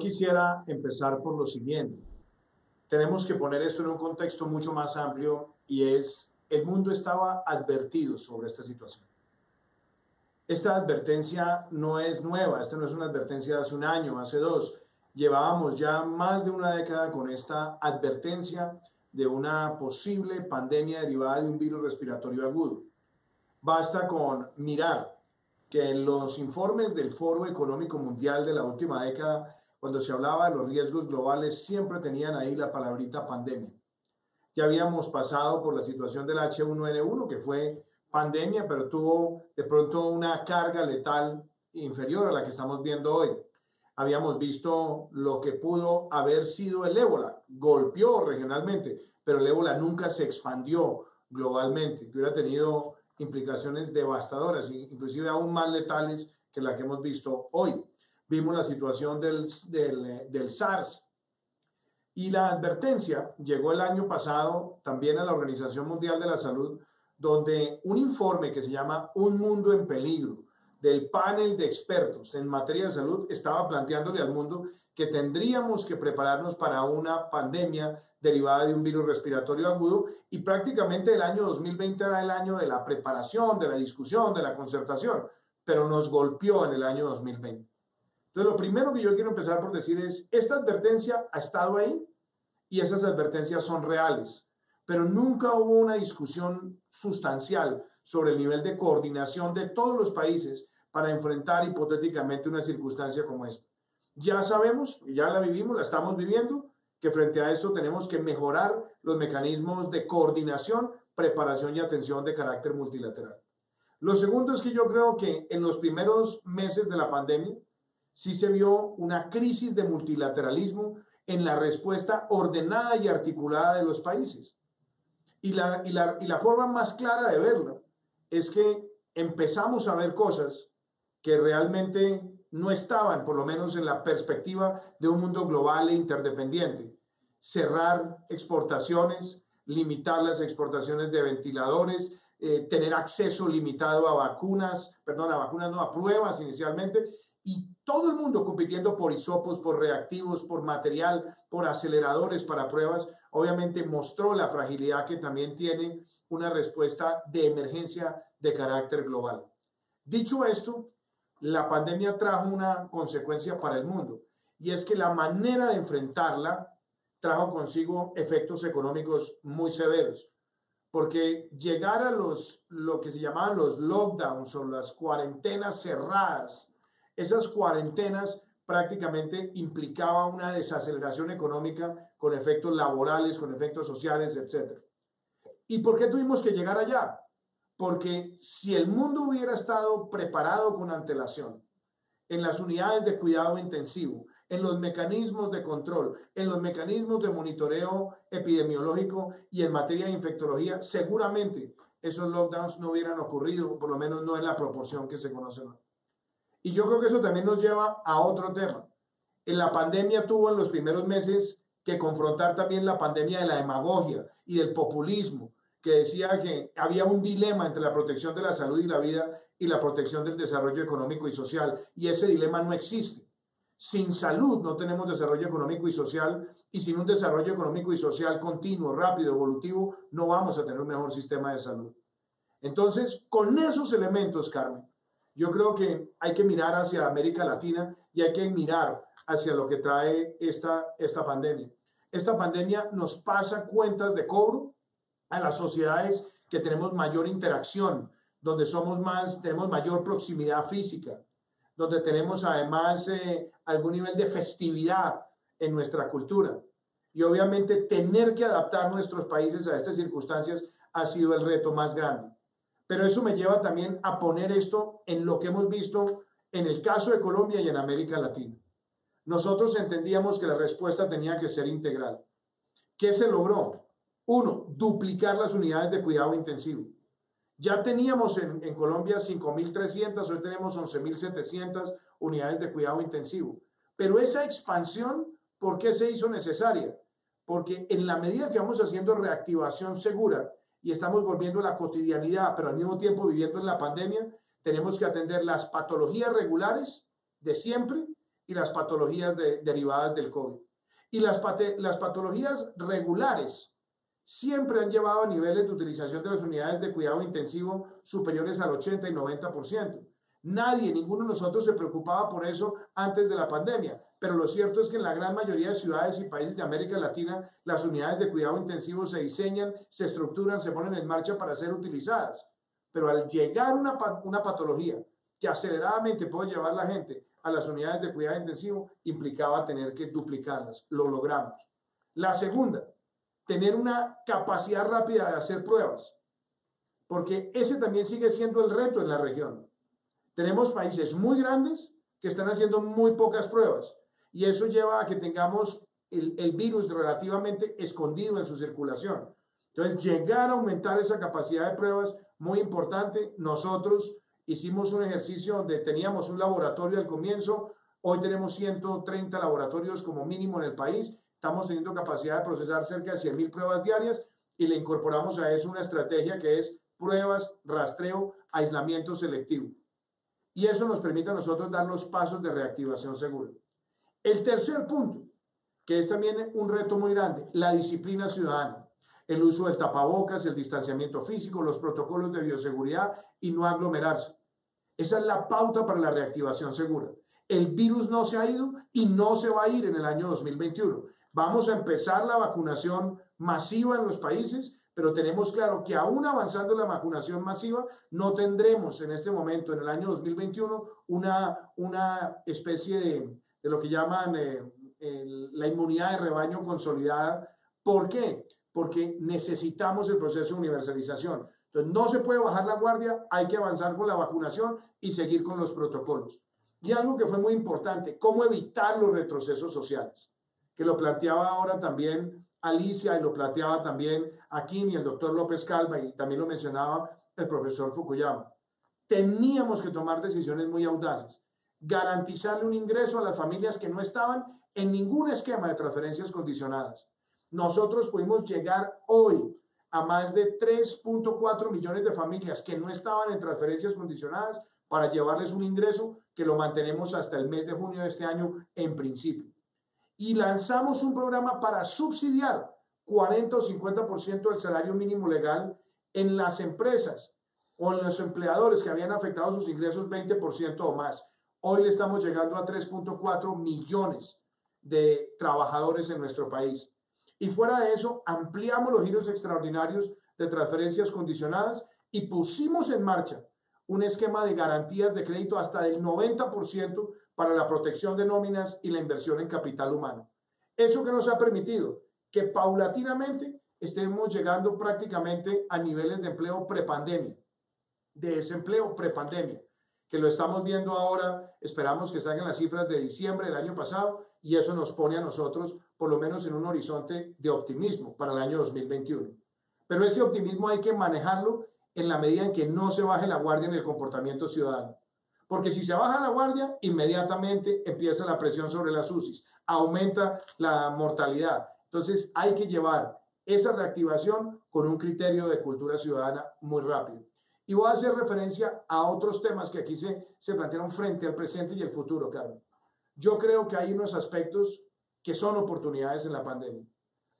quisiera empezar por lo siguiente. Tenemos que poner esto en un contexto mucho más amplio y es, el mundo estaba advertido sobre esta situación. Esta advertencia no es nueva, esta no es una advertencia de hace un año, hace dos. Llevábamos ya más de una década con esta advertencia de una posible pandemia derivada de un virus respiratorio agudo. Basta con mirar que en los informes del Foro Económico Mundial de la última década, cuando se hablaba de los riesgos globales, siempre tenían ahí la palabrita pandemia. Ya habíamos pasado por la situación del H1N1, que fue pandemia, pero tuvo de pronto una carga letal inferior a la que estamos viendo hoy. Habíamos visto lo que pudo haber sido el ébola, golpeó regionalmente, pero el ébola nunca se expandió globalmente, que hubiera tenido implicaciones devastadoras, inclusive aún más letales que la que hemos visto hoy. Vimos la situación del SARS, y la advertencia llegó el año pasado también a la Organización Mundial de la Salud, donde un informe que se llama Un Mundo en Peligro, del panel de expertos en materia de salud, estaba planteándole al mundo que tendríamos que prepararnos para una pandemia derivada de un virus respiratorio agudo, y prácticamente el año 2020 era el año de la preparación, de la discusión, de la concertación, pero nos golpeó en el año 2020. Entonces, lo primero que yo quiero empezar por decir es, esta advertencia ha estado ahí y esas advertencias son reales, pero nunca hubo una discusión sustancial sobre el nivel de coordinación de todos los países para enfrentar hipotéticamente una circunstancia como esta. Ya sabemos, ya la vivimos, la estamos viviendo, que frente a esto tenemos que mejorar los mecanismos de coordinación, preparación y atención de carácter multilateral. Lo segundo es que yo creo que en los primeros meses de la pandemia sí se vio una crisis de multilateralismo en la respuesta ordenada y articulada de los países. Y la forma más clara de verlo es que empezamos a ver cosas que realmente no estaban, por lo menos en la perspectiva de un mundo global e interdependiente. Cerrar exportaciones, limitar las exportaciones de ventiladores, tener acceso limitado a vacunas, a pruebas inicialmente, y todo el mundo compitiendo por hisopos, por reactivos, por material, por aceleradores para pruebas, obviamente mostró la fragilidad que también tiene una respuesta de emergencia de carácter global. Dicho esto, la pandemia trajo una consecuencia para el mundo, y es que la manera de enfrentarla trajo consigo efectos económicos muy severos, porque llegar a lo que se llamaban los lockdowns o las cuarentenas cerradas, esas cuarentenas prácticamente implicaban una desaceleración económica con efectos laborales, con efectos sociales, etc. ¿Y por qué tuvimos que llegar allá? Porque si el mundo hubiera estado preparado con antelación en las unidades de cuidado intensivo, en los mecanismos de control, en los mecanismos de monitoreo epidemiológico y en materia de infectología, seguramente esos lockdowns no hubieran ocurrido, por lo menos no en la proporción que se conoce hoy. Y yo creo que eso también nos lleva a otro tema. En la pandemia tuvo en los primeros meses que confrontar también la pandemia de la demagogia y del populismo, que decía que había un dilema entre la protección de la salud y la vida y la protección del desarrollo económico y social, y ese dilema no existe. Sin salud no tenemos desarrollo económico y social, y sin un desarrollo económico y social continuo, rápido, evolutivo, no vamos a tener un mejor sistema de salud. Entonces, con esos elementos, Carmen, yo creo que hay que mirar hacia América Latina y hay que mirar hacia lo que trae esta pandemia. Esta pandemia nos pasa cuentas de cobro a las sociedades que tenemos mayor interacción, donde tenemos mayor proximidad física, donde tenemos además algún nivel de festividad en nuestra cultura. Y obviamente tener que adaptar nuestros países a estas circunstancias ha sido el reto más grande. Pero eso me lleva también a poner esto en lo que hemos visto en el caso de Colombia y en América Latina. Nosotros entendíamos que la respuesta tenía que ser integral. ¿Qué se logró? Uno, duplicar las unidades de cuidado intensivo. Ya teníamos en Colombia 5.300, hoy tenemos 11.700 unidades de cuidado intensivo. Pero esa expansión, ¿por qué se hizo necesaria? Porque en la medida que vamos haciendo reactivación segura y estamos volviendo a la cotidianidad, pero al mismo tiempo viviendo en la pandemia, tenemos que atender las patologías regulares de siempre y las patologías derivadas del COVID. Y las patologías regulares siempre han llevado a niveles de utilización de las unidades de cuidado intensivo superiores al 80 y 90%. Nadie, ninguno de nosotros se preocupaba por eso antes de la pandemia, pero lo cierto es que en la gran mayoría de ciudades y países de América Latina, las unidades de cuidado intensivo se diseñan, se estructuran, se ponen en marcha para ser utilizadas. Pero al llegar una patología que aceleradamente puede llevar a la gente a las unidades de cuidado intensivo, implicaba tener que duplicarlas. Lo logramos. La segunda, tener una capacidad rápida de hacer pruebas, porque ese también sigue siendo el reto en la región. Tenemos países muy grandes que están haciendo muy pocas pruebas y eso lleva a que tengamos el virus relativamente escondido en su circulación. Entonces, llegar a aumentar esa capacidad de pruebas, muy importante. Nosotros hicimos un ejercicio donde teníamos un laboratorio al comienzo, hoy tenemos 130 laboratorios como mínimo en el país, estamos teniendo capacidad de procesar cerca de 100,000 pruebas diarias y le incorporamos a eso una estrategia que es pruebas, rastreo, aislamiento selectivo. Y eso nos permite a nosotros dar los pasos de reactivación segura. El tercer punto, que es también un reto muy grande, la disciplina ciudadana. El uso del tapabocas, el distanciamiento físico, los protocolos de bioseguridad y no aglomerarse. Esa es la pauta para la reactivación segura. El virus no se ha ido y no se va a ir en el año 2021. Vamos a empezar la vacunación masiva en los países, pero tenemos claro que aún avanzando la vacunación masiva, no tendremos en este momento, en el año 2021, una especie de lo que llaman la inmunidad de rebaño consolidada. ¿Por qué? Porque necesitamos el proceso de universalización. Entonces, no se puede bajar la guardia, hay que avanzar con la vacunación y seguir con los protocolos. Y algo que fue muy importante, cómo evitar los retrocesos sociales, que lo planteaba ahora también Alicia y lo planteaba también Akin y el doctor López Calva y también lo mencionaba el profesor Fukuyama. Teníamos que tomar decisiones muy audaces, garantizarle un ingreso a las familias que no estaban en ningún esquema de transferencias condicionadas. Nosotros pudimos llegar hoy a más de 3.4 millones de familias que no estaban en transferencias condicionadas para llevarles un ingreso que lo mantenemos hasta el mes de junio de este año en principio. Y lanzamos un programa para subsidiar 40 o 50% del salario mínimo legal en las empresas o en los empleadores que habían afectado sus ingresos 20% o más. Hoy le estamos llegando a 3.4 millones de trabajadores en nuestro país. Y fuera de eso, ampliamos los giros extraordinarios de transferencias condicionadas y pusimos en marcha un esquema de garantías de crédito hasta del 90% para la protección de nóminas y la inversión en capital humano. Eso que nos ha permitido que paulatinamente estemos llegando prácticamente a niveles de empleo prepandemia, de desempleo prepandemia, que lo estamos viendo ahora, esperamos que salgan las cifras de diciembre del año pasado y eso nos pone a nosotros por lo menos en un horizonte de optimismo para el año 2021. Pero ese optimismo hay que manejarlo en la medida en que no se baje la guardia en el comportamiento ciudadano. Porque si se baja la guardia, inmediatamente empieza la presión sobre las UCIs, aumenta la mortalidad. Entonces hay que llevar esa reactivación con un criterio de cultura ciudadana muy rápido. Y voy a hacer referencia a otros temas que aquí se plantearon frente al presente y el futuro, Carmen. Yo creo que hay unos aspectos que son oportunidades en la pandemia.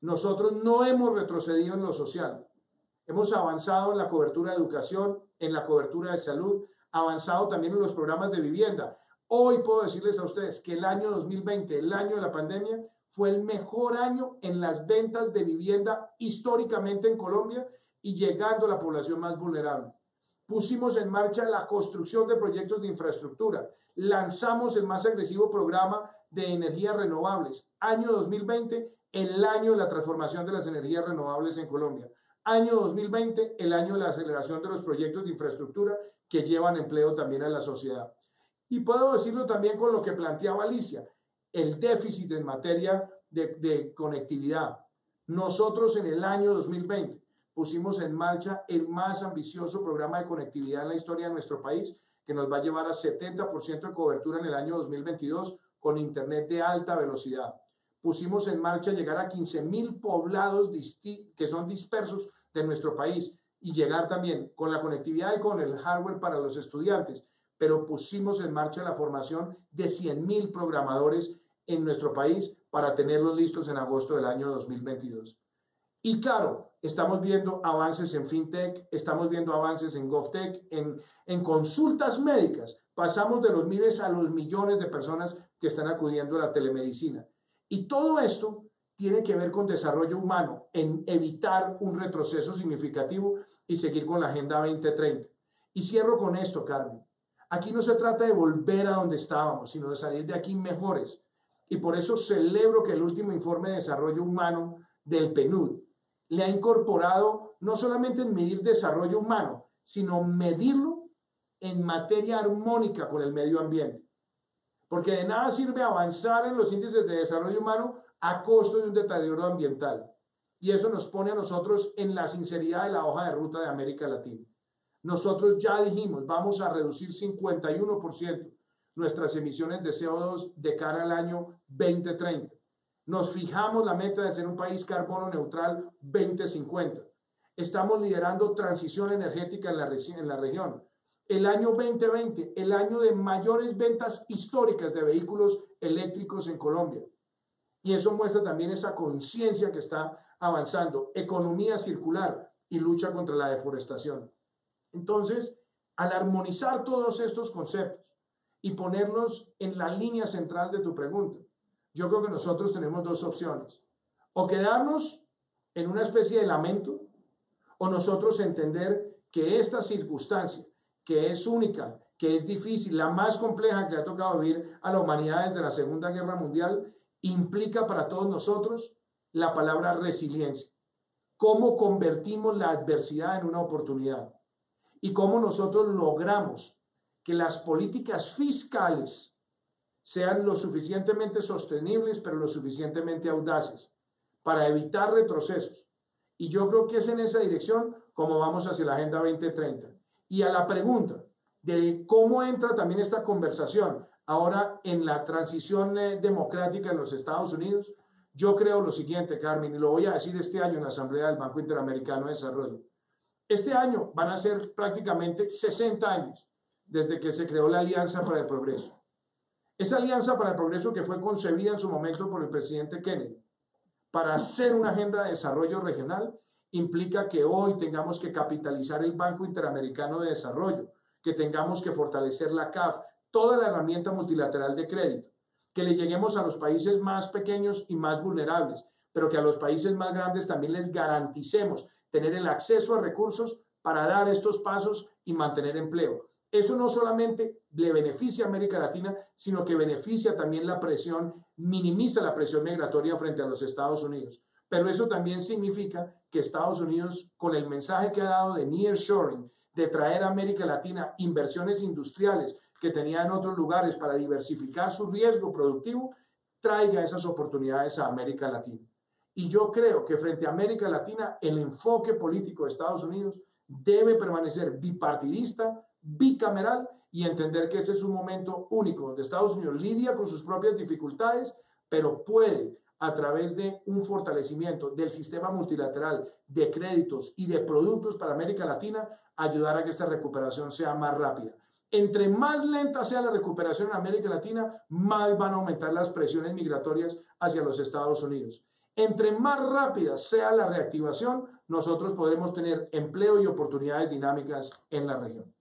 Nosotros no hemos retrocedido en lo social. Hemos avanzado en la cobertura de educación, en la cobertura de salud, avanzado también en los programas de vivienda. Hoy puedo decirles a ustedes que el año 2020, el año de la pandemia, fue el mejor año en las ventas de vivienda históricamente en Colombia y llegando a la población más vulnerable. Pusimos en marcha la construcción de proyectos de infraestructura. Lanzamos el más agresivo programa de energías renovables. Año 2020, el año de la transformación de las energías renovables en Colombia. Año 2020, el año de la aceleración de los proyectos de infraestructura que llevan empleo también a la sociedad. Y puedo decirlo también con lo que planteaba Alicia, el déficit en materia de conectividad. Nosotros en el año 2020 pusimos en marcha el más ambicioso programa de conectividad en la historia de nuestro país, que nos va a llevar a 70% de cobertura en el año 2022 con internet de alta velocidad. Pusimos en marcha llegar a 15,000 poblados que son dispersos de nuestro país y llegar también con la conectividad y con el hardware para los estudiantes, pero pusimos en marcha la formación de 100.000 programadores en nuestro país para tenerlos listos en agosto del año 2022. Y claro, estamos viendo avances en FinTech, estamos viendo avances en GovTech, en consultas médicas. Pasamos de los miles a los millones de personas que están acudiendo a la telemedicina. Y todo esto tiene que ver con desarrollo humano, en evitar un retroceso significativo y seguir con la Agenda 2030. Y cierro con esto, Carmen. Aquí no se trata de volver a donde estábamos, sino de salir de aquí mejores. Y por eso celebro que el último informe de desarrollo humano del PNUD le ha incorporado no solamente en medir desarrollo humano, sino medirlo en materia armónica con el medio ambiente. Porque de nada sirve avanzar en los índices de desarrollo humano a costo de un deterioro ambiental. Y eso nos pone a nosotros en la sinceridad de la hoja de ruta de América Latina. Nosotros ya dijimos, vamos a reducir 51% nuestras emisiones de CO2 de cara al año 2030. Nos fijamos la meta de ser un país carbono neutral 2050. Estamos liderando transición energética en la región. El año 2020, el año de mayores ventas históricas de vehículos eléctricos en Colombia. Y eso muestra también esa conciencia que está avanzando, economía circular y lucha contra la deforestación. Entonces, al armonizar todos estos conceptos y ponerlos en la línea central de tu pregunta, yo creo que nosotros tenemos dos opciones. O quedarnos en una especie de lamento, o nosotros entender que esta circunstancia, que es única, que es difícil, la más compleja que ha tocado vivir a la humanidad desde la Segunda Guerra Mundial, implica para todos nosotros la palabra resiliencia. ¿Cómo convertimos la adversidad en una oportunidad? Y cómo nosotros logramos que las políticas fiscales sean lo suficientemente sostenibles, pero lo suficientemente audaces para evitar retrocesos. Y yo creo que es en esa dirección como vamos hacia la Agenda 2030. Y a la pregunta de cómo entra también esta conversación ahora en la transición democrática en los Estados Unidos, yo creo lo siguiente, Carmen, y lo voy a decir este año en la Asamblea del Banco Interamericano de Desarrollo. Este año van a ser prácticamente 60 años desde que se creó la Alianza para el Progreso. Esa Alianza para el Progreso que fue concebida en su momento por el presidente Kennedy para hacer una agenda de desarrollo regional implica que hoy tengamos que capitalizar el Banco Interamericano de Desarrollo, que tengamos que fortalecer la CAF, toda la herramienta multilateral de crédito, que le lleguemos a los países más pequeños y más vulnerables, pero que a los países más grandes también les garanticemos tener el acceso a recursos para dar estos pasos y mantener empleo. Eso no solamente le beneficia a América Latina, sino que beneficia también la presión, minimiza la presión migratoria frente a los Estados Unidos. Pero eso también significa que Estados Unidos, con el mensaje que ha dado de nearshoring, de traer a América Latina inversiones industriales que tenía en otros lugares para diversificar su riesgo productivo, traiga esas oportunidades a América Latina. Y yo creo que frente a América Latina, el enfoque político de Estados Unidos debe permanecer bipartidista, bicameral y entender que ese es un momento único donde Estados Unidos lidia con sus propias dificultades, pero puede, a través de un fortalecimiento del sistema multilateral de créditos y de productos para América Latina, ayudar a que esta recuperación sea más rápida. Entre más lenta sea la recuperación en América Latina, más van a aumentar las presiones migratorias hacia los Estados Unidos. Entre más rápida sea la reactivación, nosotros podremos tener empleo y oportunidades dinámicas en la región.